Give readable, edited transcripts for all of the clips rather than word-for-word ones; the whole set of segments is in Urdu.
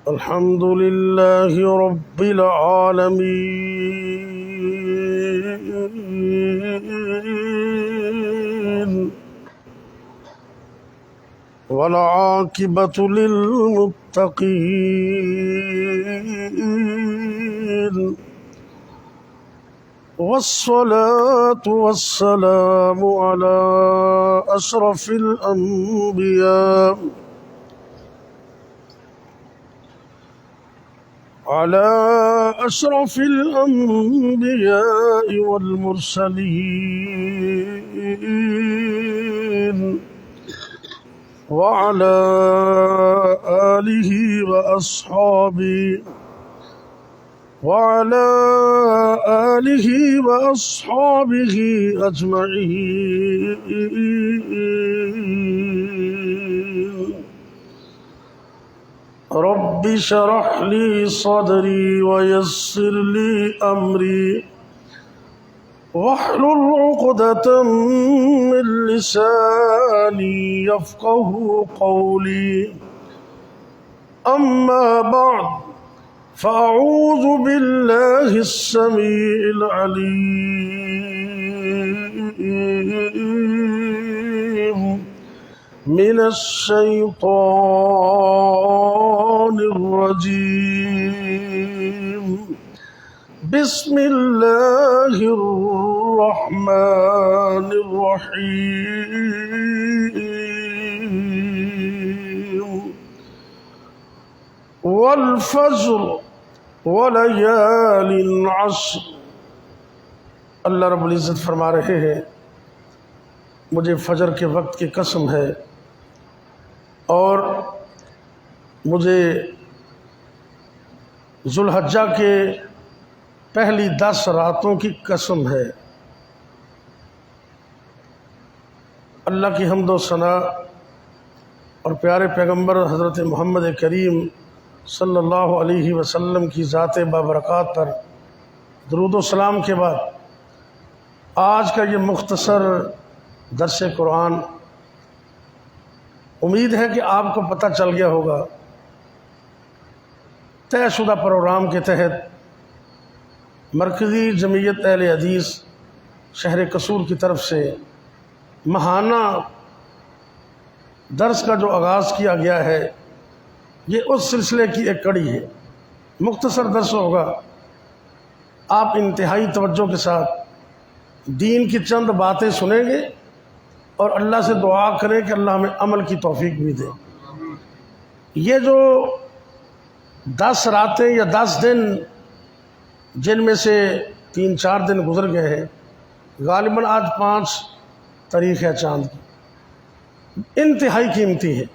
الحمد لله رب العالمين والعاقبة للمتقين والصلاة والسلام على أشرف الأنبياء والمرسلين وعلى آله وأصحابه أجمعين. رب اشرح لي صدري ويسر لي أمري واحلل عقدة من لساني يفقه قولي. أما بعد فأعوذ بالله السميع العليم من الشيطان الرجيم. بسم الله الرحمن الرحيم. والفجر وليال عشر. اللہ رب العزت فرما رہے ہیں مجھے فجر کے وقت کی قسم ہے اور مجھے ذوالحجہ کے پہلی 10 راتوں کی قسم ہے. اللہ کی حمد و ثنا اور پیارے پیغمبر حضرت محمد کریم صلی اللہ علیہ وسلم کی ذات بابرکات پر درود و سلام کے بعد آج کا یہ مختصر درس قرآن امید ہے کہ آپ کو پتہ چل گیا ہوگا. طے شدہ پروگرام کے تحت مرکزی جمعیت اہل حدیث شہر قصور کی طرف سے ماہانہ درس کا جو آغاز کیا گیا ہے یہ اس سلسلے کی ایک کڑی ہے. مختصر درس ہوگا. آپ انتہائی توجہ کے ساتھ دین کی چند باتیں سنیں گے اور اللہ سے دعا کریں کہ اللہ ہمیں عمل کی توفیق بھی دے. یہ جو 10 راتیں یا 10 دن جن میں سے 3-4 دن گزر گئے ہیں، غالباً آج 5 تاریخ ہے چاند کی، انتہائی قیمتی ہے.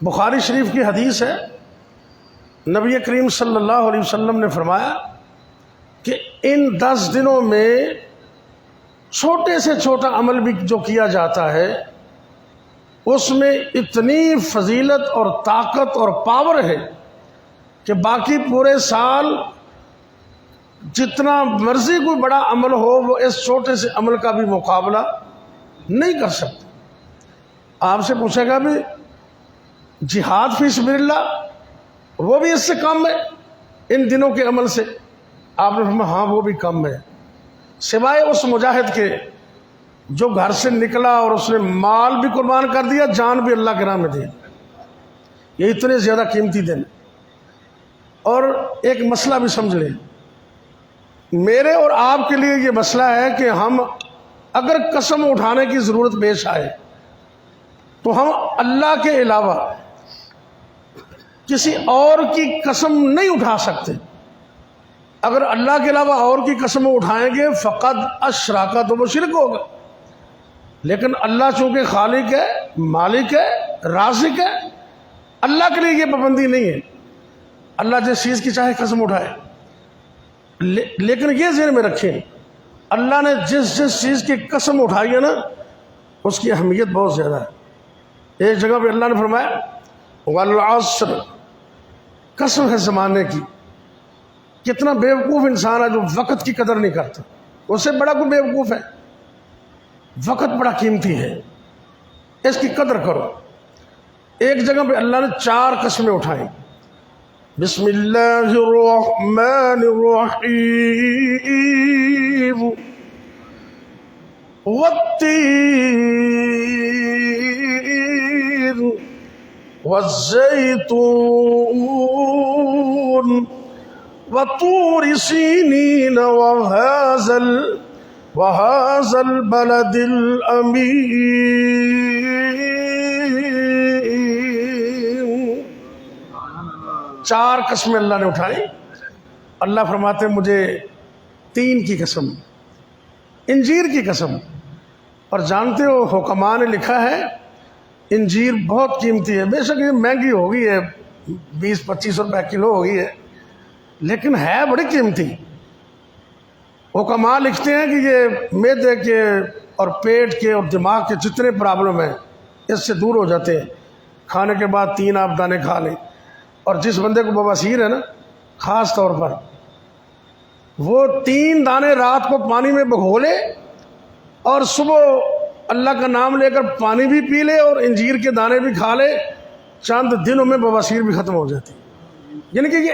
بخاری شریف کی حدیث ہے، نبی کریم صلی اللہ علیہ وسلم نے فرمایا کہ ان 10 دنوں میں چھوٹے سے چھوٹا عمل بھی جو کیا جاتا ہے اس میں اتنی فضیلت اور طاقت اور پاور ہے کہ باقی پورے سال جتنا مرضی کوئی بڑا عمل ہو وہ اس چھوٹے سے عمل کا بھی مقابلہ نہیں کر سکتا. آپ سے پوچھے گا بھی جہاد فی سبیل اللہ وہ بھی اس سے کم ہے ان دنوں کے عمل سے؟ آپ نے فرمایا ہاں وہ بھی کم ہے، سوائے اس مجاہد کے جو گھر سے نکلا اور اس نے مال بھی قربان کر دیا، جان بھی اللہ کے راہ میں دی. یہ اتنے زیادہ قیمتی دن. اور ایک مسئلہ بھی سمجھ لیں، میرے اور آپ کے لیے یہ مسئلہ ہے کہ ہم اگر قسم اٹھانے کی ضرورت پیش آئے تو ہم اللہ کے علاوہ کسی اور کی قسم نہیں اٹھا سکتے. اگر اللہ کے علاوہ اور کی قسم اٹھائیں گے فقط اشراکا، تو وہ شرک ہوگا. لیکن اللہ چونکہ خالق ہے، مالک ہے، رازق ہے، اللہ کے لیے یہ پابندی نہیں ہے. اللہ جس چیز کی چاہے قسم اٹھائے، لیکن یہ ذہن میں رکھیں اللہ نے جس چیز کی قسم اٹھائی ہے نا اس کی اہمیت بہت زیادہ ہے. ایک جگہ پہ اللہ نے فرمایا والعصر، قسم ہے زمانے کی. کتنا بیوقوف انسان ہے جو وقت کی قدر نہیں کرتا. اس سے بڑا کوئی بیوقوف ہے؟ وقت بڑا قیمتی ہے، اس کی قدر کرو. ایک جگہ پہ اللہ نے 4 قسمیں اٹھائیں. بسم اللہ الرحمن الرحیم والتین والزیتون وطور سینین وهذا البلد الامین. 4 قسمیں اللہ نے اٹھائیں. اللہ فرماتے ہیں مجھے 3 کی قسم، انجیر کی قسم. اور جانتے ہو حکماء نے لکھا ہے انجیر بہت قیمتی ہے. بے شک یہ مہنگی ہو گئی ہے، 20-25 روپے کلو ہو گئی ہے، لیکن ہے بڑی قیمتی. حکماء لکھتے ہیں کہ یہ معدے کے اور پیٹ کے اور دماغ کے جتنے پرابلم ہیں اس سے دور ہو جاتے ہیں. کھانے کے بعد 3 آپ دانے کھا لیں. اور جس بندے کو بواسیر ہے نا خاص طور پر، وہ 3 دانے رات کو پانی میں بھگو لے اور صبح اللہ کا نام لے کر پانی بھی پی لے اور انجیر کے دانے بھی کھا لے، چند دنوں میں بواسیر بھی ختم ہو جاتی. یعنی کہ یہ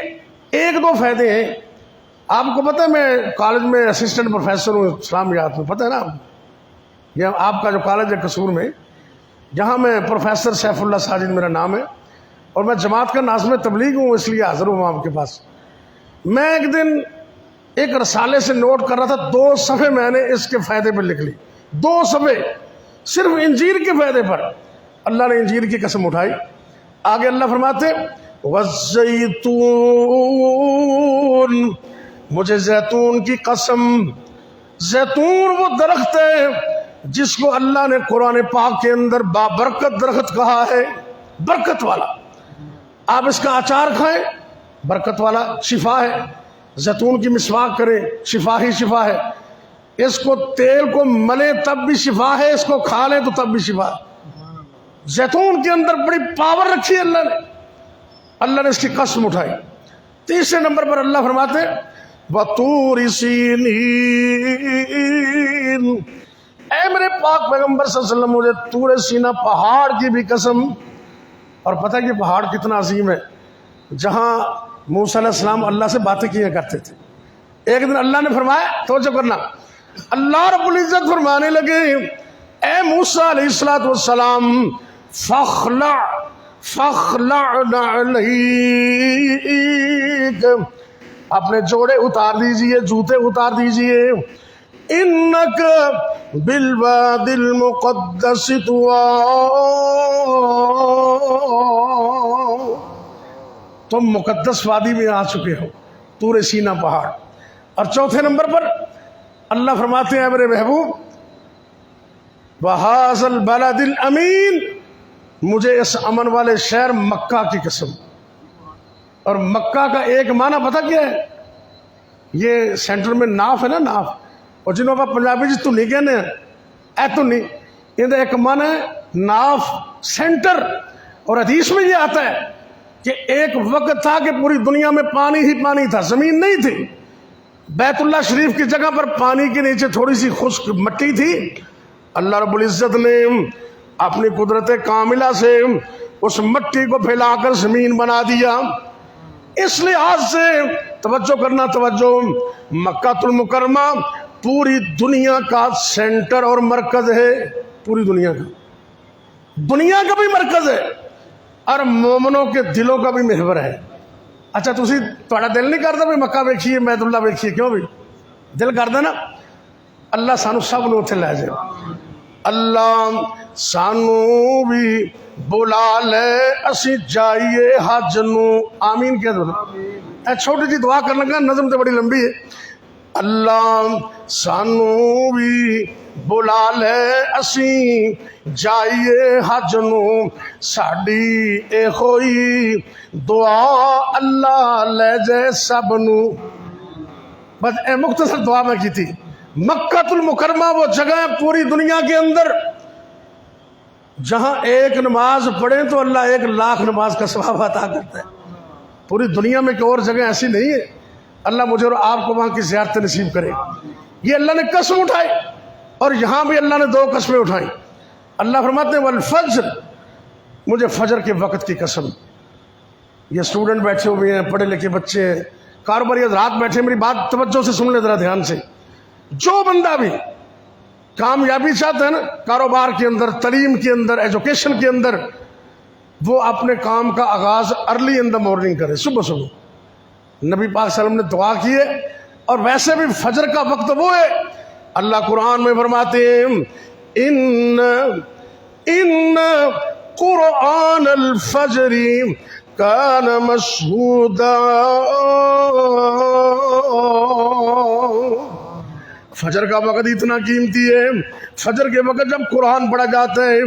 1-2 فائدے ہیں. آپ کو پتہ ہے میں کالج میں اسسٹنٹ پروفیسر ہوں اسلامیات میں، پتہ ہے نا آپ کو؟ یہ آپ کا جو کالج ہے قصور میں، جہاں میں پروفیسر سیف اللہ ساجد میرا نام ہے، اور میں جماعت کا ناظم تبلیغ ہوں، اس لیے حاضر ہوں آپ کے پاس. میں ایک دن ایک رسالے سے نوٹ کر رہا تھا، 2 صفحے میں نے اس کے فائدے پر لکھ لی. 2 صفحے صرف انجیر کے فائدے پر. اللہ نے انجیر کی قسم اٹھائی. آگے اللہ فرماتے والزیتون، مجھے زیتون کی قسم. زیتون وہ درخت ہے جس کو اللہ نے قرآن پاک کے اندر بابرکت درخت کہا ہے، برکت والا. آپ اس کا اچار کھائیں، برکت والا، شفا ہے. زیتون کی مسواک کریں، شفا ہی شفا ہے. اس کو تیل کو ملیں تب بھی شفا ہے، اس کو کھا لیں تو تب بھی شفا ہے. زیتون کے اندر بڑی پاور رکھی ہے اللہ نے اس کی قسم اٹھائی. 3 نمبر پر اللہ فرماتے وَطُورِ سِینِین، اے میرے پاک پیغمبر صلی اللہ علیہ وسلم مجھے طور سینہ پہاڑ کی بھی قسم. اور پتہ ہے کہ پہاڑ کتنا عظیم ہے، جہاں موسیٰ علیہ السلام اللہ سے باتیں کیا کرتے تھے. ایک دن اللہ نے فرمایا، توجہ کرنا، اللہ رب العزت فرمانے لگے اے موسیٰ علیہ السلام فَاخْلَعْ نَعْلَيْكَ، اپنے جوڑے اتار دیجئے، جوتے اتار دیجئے. اِنَّكَ بِالْوَادِ الْمُقَدَّسِ طُوًى، تم مقدس وادی میں آ چکے ہو، طور سینہ پہاڑ. اور 4 نمبر پر اللہ فرماتے ہیں میرے محبوب وَهَذَا الْبَلَدِ الْأَمِينَ، مجھے اس امن والے شہر مکہ کی قسم. اور مکہ کا ایک معنی پتہ کیا ہے؟ یہ سینٹر میں ناف ہے نا، ناف، اور جنہوں کا پنجابی جی تو نہیں کہنے ہیں اے تو نہیں، یہ ایک معنی ہے ناف، سینٹر. اور حدیث میں یہ آتا ہے کہ ایک وقت تھا کہ پوری دنیا میں پانی ہی پانی تھا، زمین نہیں تھی. بیت اللہ شریف کی جگہ پر پانی کے نیچے تھوڑی سی خشک مٹی تھی. اللہ رب العزت نے اپنی قدرت کاملہ سے اس مٹی کو پھیلا کر زمین بنا دیا. اس لحاظ سے توجہ کرنا، توجہ، مکہ المکرمہ پوری دنیا کا سینٹر اور مرکز ہے، پوری دنیا کا بھی مرکز ہے، اور مومنوں کے دلوں کا بھی محور ہے. اچھا تھوڑا دل نہیں کرتا بھی مکہ ویکھیے، بیت اللہ ویکھیے؟ کیوں بھی دل کردا نا. اللہ سانو سب نو اتنے لے جائے. اللہ سانو بھی بلا لے اسی جائیے حج نو. آمین کہہ دو نا. چھوٹی جی دعا کرنے کا، نظم تو بڑی لمبی ہے. اللہ سانو بھی بلا لے اسی جائیے حج نو، ساڈی اے ہوئی دعا اللہ لے جائے سب نو. بس اے مختصر دعا میں کی تھی. مکہ المکرمہ وہ جگہ ہے پوری دنیا کے اندر جہاں ایک نماز پڑھیں تو اللہ 1,00,000 نماز کا ثواب عطا کرتا ہے. پوری دنیا میں کوئی اور جگہ ایسی نہیں ہے. اللہ مجھے اور آپ کو وہاں کی زیارت نصیب کرے. یہ اللہ نے قسم اٹھائی. اور یہاں بھی اللہ نے 2 قسمیں اٹھائیں. اللہ فرماتے ہیں والفجر، مجھے فجر کے وقت کی قسم، یہ اسٹوڈنٹ بیٹھے ہوئے ہیں، پڑھے لکھے بچے ہیں، کاروباری حضرات بیٹھے، میری بات توجہ سے سن لیں ذرا دھیان سے. جو بندہ بھی کامیابی چاہتا ہے نا کاروبار کے اندر، تعلیم کے اندر، ایجوکیشن کے اندر، وہ اپنے کام کا آغاز ارلی ان دا مارننگ کرے، صبح صبح. نبی پاک صلی اللہ علیہ وسلم نے دعا کی ہے. اور ویسے بھی فجر کا وقت وہ ہے، اللہ قرآن میں فرماتے ہیں ان قرآن الفجر کان مشہودا. فجر کا وقت اتنا قیمتی ہے، فجر کے وقت جب قرآن پڑھا جاتا ہے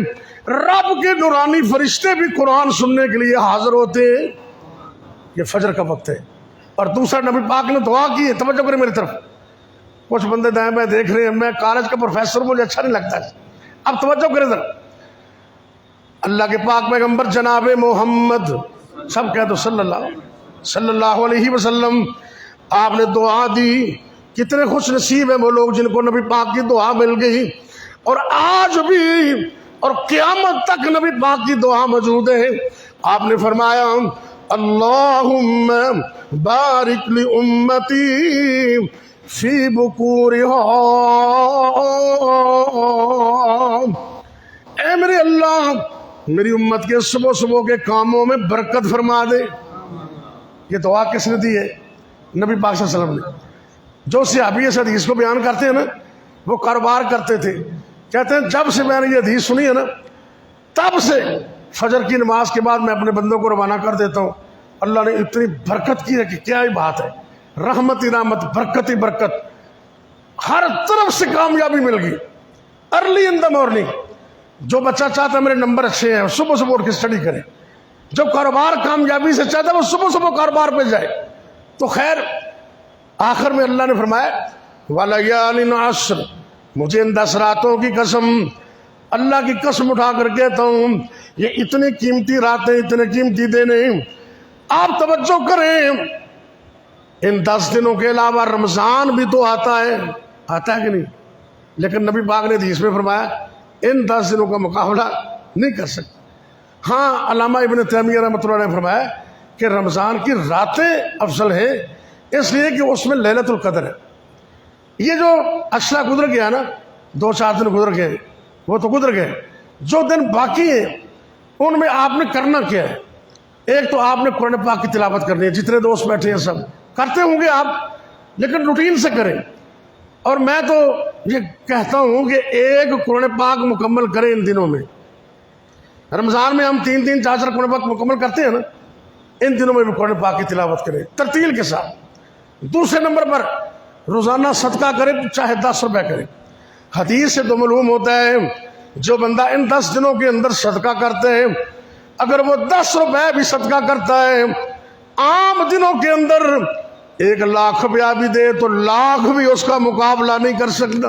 رب کے نورانی فرشتے بھی قرآن سننے کے لیے حاضر ہوتے ہیں. یہ فجر کا وقت ہے. اور دوسرا نبی پاک نے دعا کی ہے، توجہ کریں میری طرف. کچھ بندے دائیں میں دیکھ رہے ہیں، میں کالج کا پروفیسر، مجھے اچھا نہیں لگتا ہے. اب توجہ کریں ذرا. اللہ کے پاک پیغمبر جناب محمد، سب کہہ دو صلی اللہ علیہ وسلم، آپ نے دعا دی. کتنے خوش نصیب ہیں وہ لوگ جن کو نبی پاک کی دعا مل گئی. اور آج بھی اور قیامت تک نبی پاک کی دعا موجود ہے. آپ نے فرمایا اللہم بارک لامتی فی بکورہا، اے میرے اللہ میری امت کے صبح صبح کے کاموں میں برکت فرما دے. یہ دعا کس نے دی ہے؟ نبی پاک صلی اللہ علیہ وسلم نے. جو صحابی اس حدیث کو بیان کرتے ہیں نا، وہ کاروبار کرتے تھے، کہتے ہیں جب سے میں نے یہ حدیث سنی ہے نا تب سے فجر کی نماز کے بعد میں اپنے بندوں کو روانہ کر دیتا ہوں. اللہ نے اتنی برکت کی ہے کہ کیا ہی بات ہے. رحمت ہی رحمت، برکت ہی برکت، ہر طرف سے کامیابی مل گئی. Early in the morning. جو بچہ چاہتا ہے میرے نمبر اچھے ہیں صبح صبح اٹھ کے اسٹڈی کرے. جو کاروبار کامیابی سے چاہتا ہے وہ صبح صبح کاروبار پہ جائے. تو خیر آخر میں اللہ نے فرمایا وَلَيَالٍ عَشْرٍ، مجھے ان 10 راتوں کی قسم، اللہ کی قسم اٹھا کر کہتا ہوں یہ اتنی قیمتی راتیں، اتنے قیمتی دن ہیں. آپ توجہ کریں، ان 10 دنوں کے علاوہ رمضان بھی تو آتا ہے کہ نہیں؟ لیکن نبی پاک نے حدیث میں فرمایا ان 10 دنوں کا مقابلہ نہیں کر سکتے. ہاں علامہ ابن تیمیہ رحمۃ اللہ نے فرمایا کہ رمضان کی راتیں افضل ہیں اس لیے کہ اس میں لیلۃ القدر ہے. یہ جو اشرا گزر گیا نا، 2-4 دن گزر گئے، وہ تو گزر گئے. جو دن باقی ہیں ان میں آپ نے کرنا کیا ہے؟ ایک تو آپ نے قرآن پاک کی تلاوت کرنی ہے. جتنے دوست بیٹھے ہیں سب کرتے ہوں گے آپ، لیکن روٹین سے کریں. اور میں تو یہ کہتا ہوں کہ ایک قرآن پاک مکمل کریں ان دنوں میں. رمضان میں ہم 3-3 4 قرآن پاک مکمل کرتے ہیں نا، ان دنوں میں بھی قرآن پاک کی تلاوت کریں ترتیل کے ساتھ. دوسرے نمبر پر روزانہ صدقہ کریں، چاہے 10 روپے کریں. حدیث سے تو معلوم ہوتا ہے جو بندہ ان 10 دنوں کے اندر صدقہ کرتے ہیں، اگر وہ 10 روپے بھی صدقہ کرتا ہے عام دنوں کے اندر 1 لاکھ روپیہ بھی دے تو لاکھ بھی اس کا مقابلہ نہیں کر سکتا.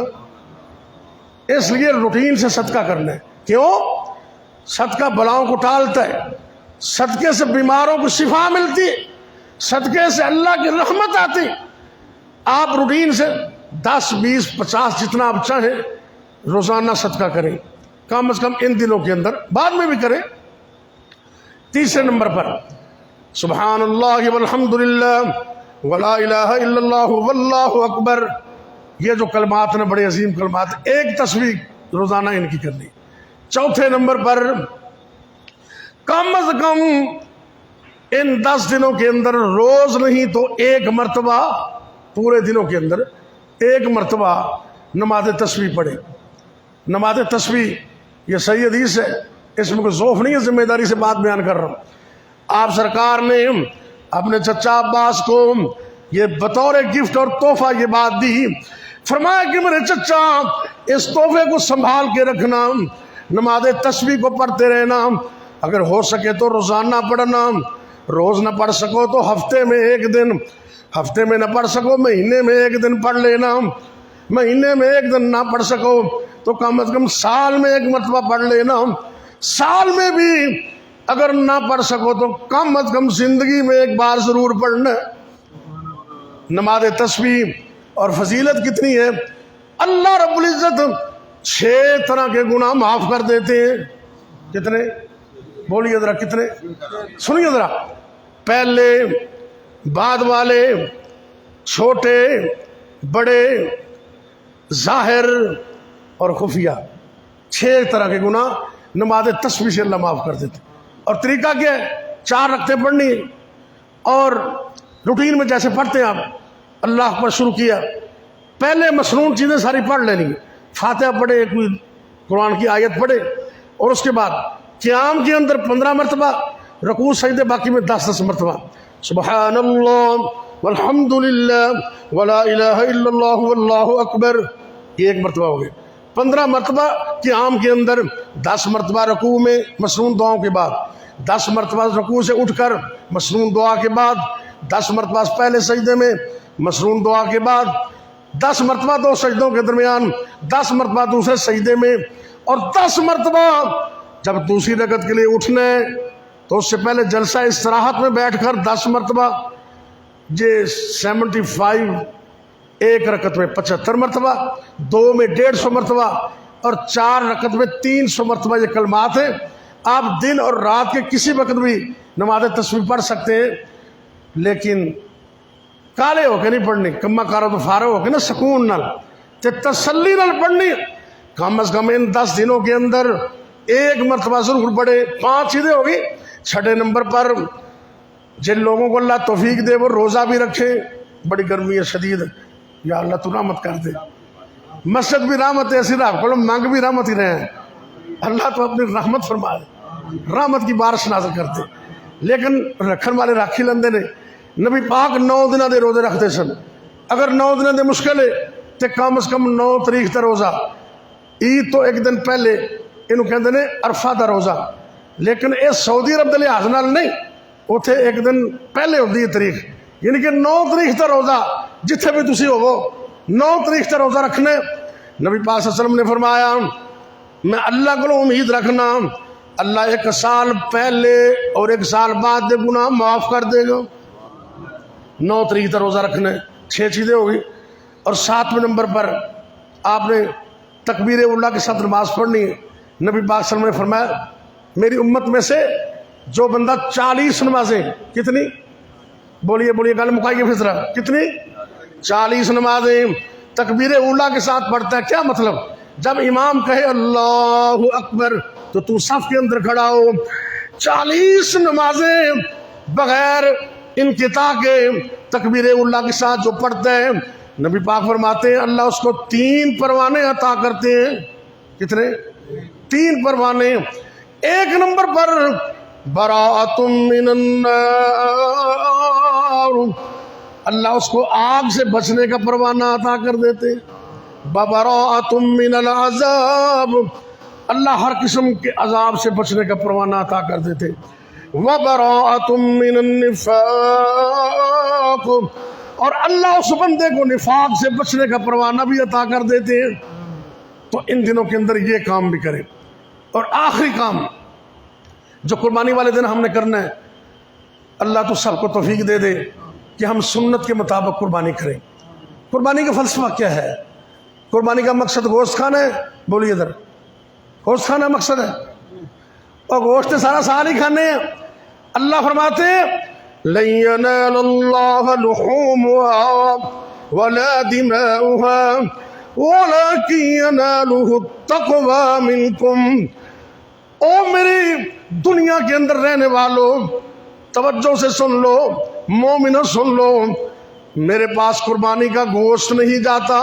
اس لیے روٹین سے صدقہ کرنا ہے. کیوں؟ صدقہ بلاؤں کو ٹالتا ہے، صدقے سے بیماروں کو شفا ملتی ہے، صدقے سے اللہ کی رحمت آتی. آپ روٹین سے 10 20 50 جتنا آپ چاہیں روزانہ صدقہ کریں، کم از کم ان دنوں کے اندر، بعد میں بھی کریں. تیسرے نمبر پر سبحان اللہ والحمد للہ ولا الہ الا اللہ واللہ اکبر. یہ جو کلمات ہیں بڑے عظیم کلمات، ایک تسبیح روزانہ ان کی کرنی. چوتھے نمبر پر کم از کم ان 10 دنوں کے اندر روز نہیں تو 1 مرتبہ، پورے دنوں کے اندر 1 مرتبہ نماز تسبیح پڑھے. نماز تسبیح یہ صحیح حدیث ہے، اس میں کوئی ذوف نہیں ہے، ذمہ داری سے بات بیان کر رہا ہوں. آپ سرکار نے اپنے چچا عباس کو یہ بطور گفٹ اور تحفہ یہ بات دی. فرمایا کہ میرے چچا اس تحفے کو سنبھال کے رکھنا، نماز تسبیح کو پڑھتے رہنا، اگر ہو سکے تو روزانہ پڑھنا، روز نہ پڑھ سکو تو ہفتے میں 1 دن، ہفتے میں نہ پڑھ سکو مہینے میں 1 دن پڑھ لینا، مہینے میں 1 دن نہ پڑھ سکو تو کم از کم سال میں 1 مرتبہ پڑھ لینا. سال میں بھی اگر نہ پڑھ سکو تو کم از کم زندگی میں 1 بار ضرور پڑھنا. نماز تسبیح اور فضیلت کتنی ہے، اللہ رب العزت 6 طرح کے گناہ معاف کر دیتے ہیں. کتنے؟ بولیے ذرا کتنے؟ سنیے ذرا، پہلے، بعد والے، چھوٹے، بڑے، ظاہر اور خفیہ، 6 طرح کے گناہ نماز تسبیح سے اللہ معاف کر دیتے۔ اور طریقہ کیا ہے؟ 4 رکعتیں پڑھنی ہے، اور روٹین میں جیسے پڑھتے ہیں آپ، اللہ پر شروع کیا، پہلے مسنون چیزیں ساری پڑھ لینی ہے، فاتحہ پڑھے، کوئی قرآن کی آیت پڑھے، اور اس کے بعد قیام کے اندر 15 مرتبہ، رکوع سجدے باقی میں 10 مرتبہ، سبحان اللہ والحمد للہ ولا الہ الا اللہ واللہ اکبر، یہ 1 مرتبہ ہو گئے۔ 15 مرتبہ قیام کے اندر، 10 مرتبہ رکوع میں مسنون دعاؤں کے بعد، 10 مرتبہ رکوع سے اٹھ کر مسنون دعا کے بعد، 10 مرتبہ پہلے سجدے میں مسنون دعا کے بعد، 10 مرتبہ 2 سجدوں کے درمیان، 10 مرتبہ دوسرے سجدے میں، اور 10 مرتبہ جب دوسری رکعت کے لیے اٹھنا ہے تو اس سے پہلے جلسہ استراحت میں بیٹھ کر 10 مرتبہ، یہ 75، 1 رکعت میں 75 مرتبہ، 2 میں 150 مرتبہ، اور 4 رکعت میں 300 مرتبہ یہ کلمات ہیں۔ آپ دن اور رات کے کسی وقت بھی نماز تسبیح پڑھ سکتے ہیں، لیکن کالے ہو کے نہیں پڑھنی، کما کارو تو فارغ ہو کے نا، سکون نال تے تسلی نال پڑھنی، کم از کم ان 10 دنوں کے اندر 1 مرتبہ ضرور پڑھے۔ 5 چیزیں ہوگی۔ 6 نمبر پر جن لوگوں کو اللہ توفیق دے وہ روزہ بھی رکھے، بڑی گرمی ہے شدید، یا اللہ تو رحمت کر دے، مسجد بھی رحمت ہے، ایسی راہ کو مانگ بھی رحمت ہی رہے ہیں، اللہ تو اپنی رحمت فرما دے، رحمت کی بارش نازل کرتے۔ لیکن رکھن والے راکھی لندے نے، نبی پاک 9 دنوں دے روزے رکھتے سن، اگر 9 دنوں دے مشکل ہے تو کم از کم 9 تاریخ تے روزہ، عید تو 1 دن پہلے، انہوں کہتے ہیں عرفہ دا روزہ، لیکن یہ سعودی عرب دے لحاظ نال نہیں، اتنے 1 دن پہلے ہوتی ہے تاریخ، یعنی کہ 9 تاریخ کا روزہ جتھے بھی تسی ہوو 9 تاریخ کا روزہ رکھنے۔ نبی پاک صلی اللہ علیہ وسلم نے فرمایا میں اللہ کو امید رکھنا اللہ 1 سال پہلے اور 1 سال بعد دے گناہ معاف کر دے گا۔ 9 تاریخ کا روزہ رکھنا، 6 چیزیں ہوگی۔ اور 7ویں نمبر پر آپ نے تکبیر اولیٰ کے ساتھ نماز پڑھنی ہے۔ نبی پاک صلی اللہ علیہ وسلم نے فرمایا میری امت میں سے جو بندہ 40 نمازیں، کتنی؟ بولیے بولیے، گل مکائیے فطرہ، کتنی؟ 40 نمازیں تکبیر اولیٰ کے ساتھ پڑھتا ہے۔ کیا مطلب؟ جب امام کہے اللہ اکبر تو تو صف کے اندر کھڑا ہو۔ 40 نمازیں بغیر انقطاع کے تکبیر اولیٰ کے ساتھ جو پڑھتا ہے، نبی پاک فرماتے ہیں اللہ اس کو 3 پروانے عطا کرتے ہیں۔ کتنے؟ 3 پروانے۔ 1 نمبر پر براءۃ من النار، اللہ اس کو آگ سے بچنے کا پروانہ عطا کر دیتے۔ ببراءۃ من العذاب، اللہ ہر قسم کے عذاب سے بچنے کا پروانہ عطا کر دیتے۔ وبراءۃ من النفاق، اور اللہ اس بندے کو نفاق سے بچنے کا پروانہ بھی عطا کر دیتے ہیں۔ تو ان دنوں کے اندر یہ کام بھی کریں۔ اور آخری کام جو قربانی والے دن ہم نے کرنا ہے، اللہ تو سب کو توفیق دے دے کہ ہم سنت کے مطابق قربانی کریں۔ قربانی کا فلسفہ کیا ہے؟ قربانی کا مقصد گوشت کھانا ہے؟ بولیے ذرا، گوشت کھانا مقصد ہے؟ اور گوشت سارا سال ہی کھانے ہیں۔ اللہ فرماتے ہیں لن ينال الله لحومها ولا دماؤها ولكن يناله التقوى منكم۔ او میری دنیا کے اندر رہنے والوں، توجہ سے سن لو، مومنوں سن لو، میرے پاس قربانی کا گوشت نہیں جاتا،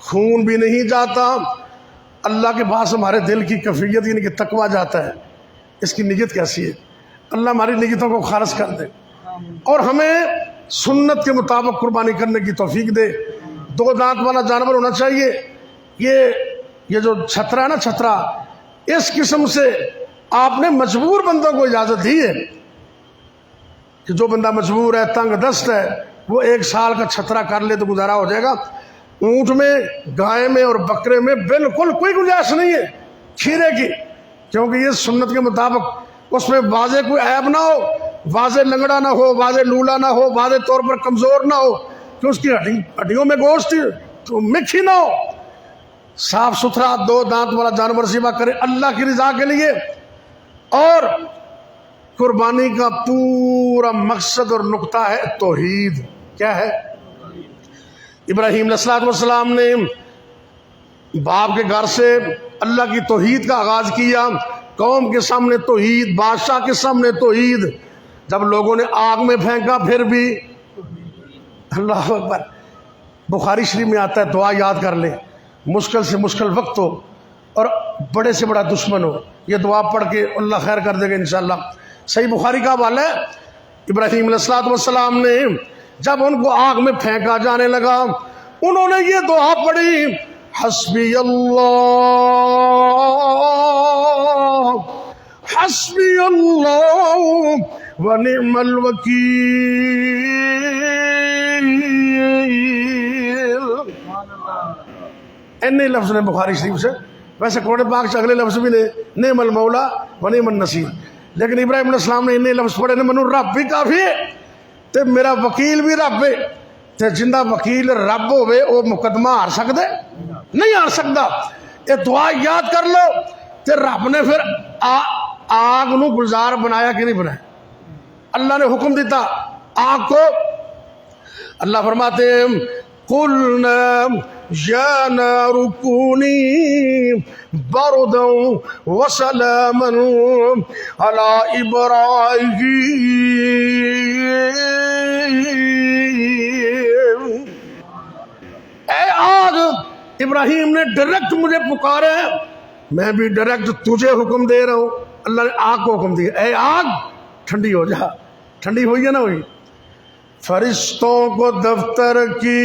خون بھی نہیں جاتا، اللہ کے پاس ہمارے دل کی کیفیت یعنی کہ تقویٰ جاتا ہے۔ اس کی نیت کیسی ہے؟ اللہ ہماری نیتوں کو خالص کر دے اور ہمیں سنت کے مطابق قربانی کرنے کی توفیق دے۔ 2 دانت والا جانور ہونا چاہیے۔ یہ جو چھترا ہے نا، چھترا، اس قسم سے آپ نے مجبور بندوں کو اجازت دی ہے کہ جو بندہ مجبور ہے، تنگ دست ہے، وہ 1 سال کا چھترا کر لے تو گزارا ہو جائے گا۔ اونٹ میں، گائے میں اور بکرے میں بالکل کوئی گنجائش نہیں ہے کھیرے کی، کیونکہ یہ سنت کے مطابق اس میں واضح کوئی عیب نہ ہو، واضح لنگڑا نہ ہو، واضح لولا نہ ہو، واضح طور پر کمزور نہ ہو کہ اس کی ہڈیوں میں گوشت تو مکھی نہ ہو۔ صاف ستھرا 2 دانت والا جانور ذبح کرے اللہ کی رضا کے لیے، اور قربانی کا پورا مقصد اور نقطہ ہے توحید. کیا ہے؟ ابراہیم علیہ السلام نے باپ کے گھر سے اللہ کی توحید کا آغاز کیا. قوم کے سامنے توحید، بادشاہ کے سامنے توحید. جب لوگوں نے آگ میں پھینکا پھر بھی اللہ اکبر. بخاری شریف میں آتا ہے دعا یاد کر لیں. مشکل سے مشکل وقت ہو اور بڑے سے بڑا دشمن ہو، یہ دعا پڑھ کے اللہ خیر کر دے گا انشاءاللہ. صحیح بخاری کا حوالہ ہے. ابراہیم علیہ السلام نے جب ان کو آگ میں پھینکا جانے لگا انہوں نے یہ دعا پڑھی، حسبی اللہ حسبی اللہ ونعم الوکیل. اتنے لفظ نے بخاری شریف سے. ویسے قرآن پاک سے اگلے لفظ بھی نے نعم المولا ونعم النصیر، لیکن ابراہیم علیہ السلام نے اتنے لفظ پڑھے نے منو رب بھی کافی ہے تے میرا وکیل بھی رب ہے. تے جندہ وکیل رب ہوئے وہ مقدمہ ہار سکتے نہیں ہار سکتا. یہ دعا یاد کر لو. تے رب نے پھر آگ نو گلزار بنایا کہ نہیں بنایا؟ اللہ نے حکم دیتا آگ کو. اللہ فرماتے ہیں قلنا یا نار کونی بردا وسلاما علی ابراہیم. اے آگ، ابراہیم نے ڈائریکٹ مجھے پکارا ہے، میں بھی ڈائریکٹ تجھے حکم دے رہا ہوں. اللہ نے آگ کو حکم دیا اے آگ ٹھنڈی ہو جا. ٹھنڈی ہوئی ہے نا ہوئی. فرشتوں کو دفتر کی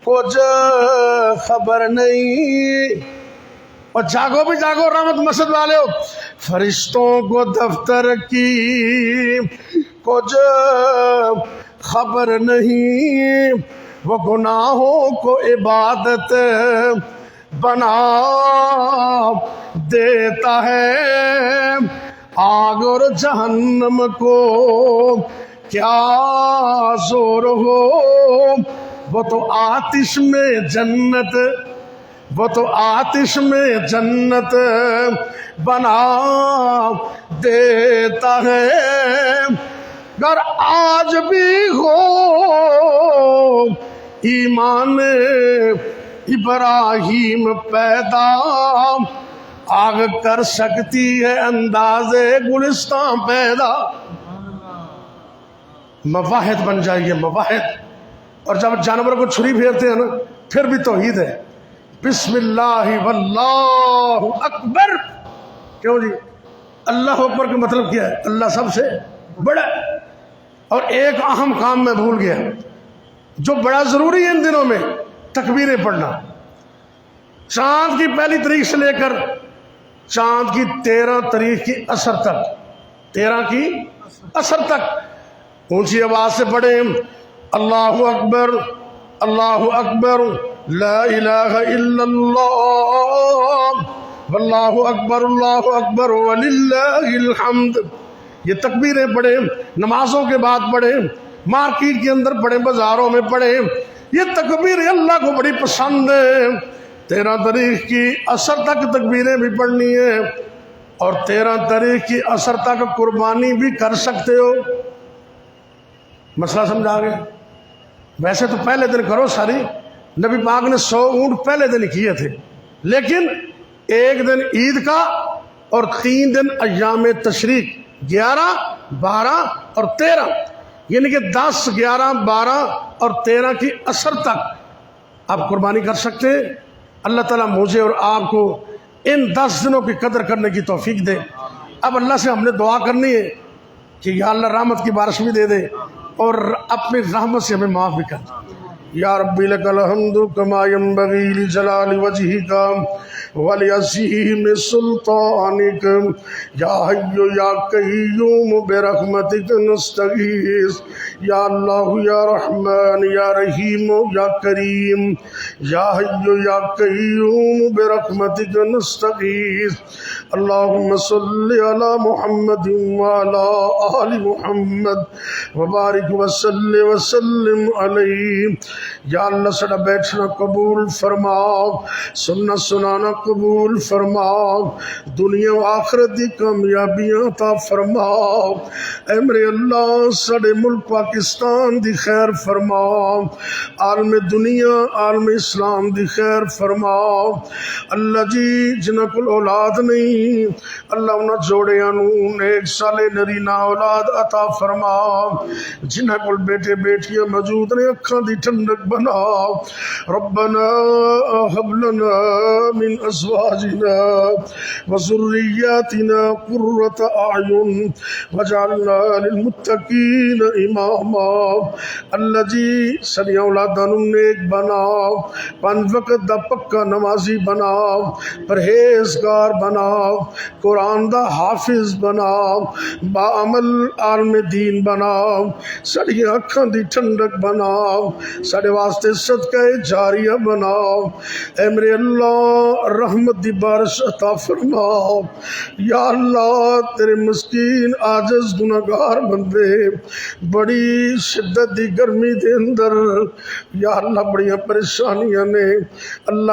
کچھ خبر نہیں. اور جاگو بھی جاگو رحمت مسجد والے ہو. فرشتوں کو دفتر کی کچھ خبر نہیں، وہ گناہوں کو عبادت بنا دیتا ہے. آگ اور جہنم کو کیا زور ہو، وہ تو آتش میں جنت، وہ تو آتش میں جنت بنا دیتا ہے. گر آج بھی ہو ایمان ابراہیم پیدا، آگ کر سکتی ہے انداز گلستان پیدا. مواحد بن جائیے مواحد. اور جب جانور کو چھری پھیرتے ہیں نا پھر بھی توحید ہے. بسم اللہ واللہ اکبر. کیوں جی؟ اللہ اکبر کا مطلب کیا ہے؟ اللہ سب سے بڑا. اور ایک اہم کام میں بھول گیا جو بڑا ضروری ہے ان دنوں میں، تکبیریں پڑھنا. چاند کی پہلی تاریخ سے لے کر چاند کی 13 تاریخ کی عصر تک، 13 کی عصر تک اونچی آواز سے پڑھیں اللہ اکبر اللہ اکبر لا الہ الا اللہ واللہ اکبر وللہ الحمد. یہ تکبیریں پڑھیں، نمازوں کے بعد پڑھیں، مارکیٹ کے اندر پڑھیں، بازاروں میں پڑھیں. یہ تکبیریں اللہ کو بڑی پسند ہے. 13 تاریخ کی عصر تک تکبیریں بھی پڑھنی ہے اور 13 تاریخ کی عصر تک قربانی بھی کر سکتے ہو. مسئلہ سمجھا گیا؟ ویسے تو پہلے دن کرو ساری. نبی پاک نے 100 اونٹ پہلے دن کیے تھے، لیکن ایک دن عید کا اور 3 دن ایام تشریق 11 12 اور 13، یعنی کہ 10 11 12 اور 13 کی عصر تک آپ قربانی کر سکتے ہیں. اللہ تعالیٰ مجھے اور آپ کو ان 10 دنوں کی قدر کرنے کی توفیق دے. اب اللہ سے ہم نے دعا کرنی ہے کہ یا اللہ رحمت کی بارش بھی دے دے اور اپنی رحمت سے ہمیں معاف بھی کر. یا ربی لک الحمد کما ینبغی لجلال وجہک ولیعظیم سلطانک یا حی یا قیوم برحمتک نستغیث. یا اللہ یا رحمان یا رحیم یا کریم یا حی یا قیوم برحمتک نستغیث. اللہم صلی علی محمد وعلی آل محمد وبارک وسلم علیہ. یا اللہ سڑا بیٹھنا قبول فرما، سننا سنانا قبول فرما، دنیا و آخرت دی کامیابیاں عطا فرما۔ اے میرے اللہ ساڈے ملک پاکستان دی خیر فرما، عالم دنیا عالم اسلام دی خیر فرما۔ اللہ جی جنہاں کول اولاد نہیں، اللہ انہاں جوڑیاں نو نیک صالح نرینہ اولاد عطا فرما۔ جنہاں کول بیٹے بیٹیاں موجود نے اکھاں دی ٹھنڈک بنا۔ ربنا هب لنا من ازواجنا وذرياتنا قرة اعین واجعلنا للمتقین اماما۔ اللہ جی ساری اولاداں نو نیک بنا، 5 وقت دا پکا نمازی بنا، پرہیزگار بنا، قرآن دا حافظ بنا، با عمل عالم دین بنا، ساری اکھاں دی ٹھنڈک بنا، سارے واسطے صدقہ جاریہ بنا۔ اے میرے اللہ رحمت دی بارش عطا فرما۔ یا اللہ تیرے مسکین عاجز گناہگار بندے بڑی شدت دی گرمی دے اندر یا اللہ بڑیاں پریشانیاں نے، اللہ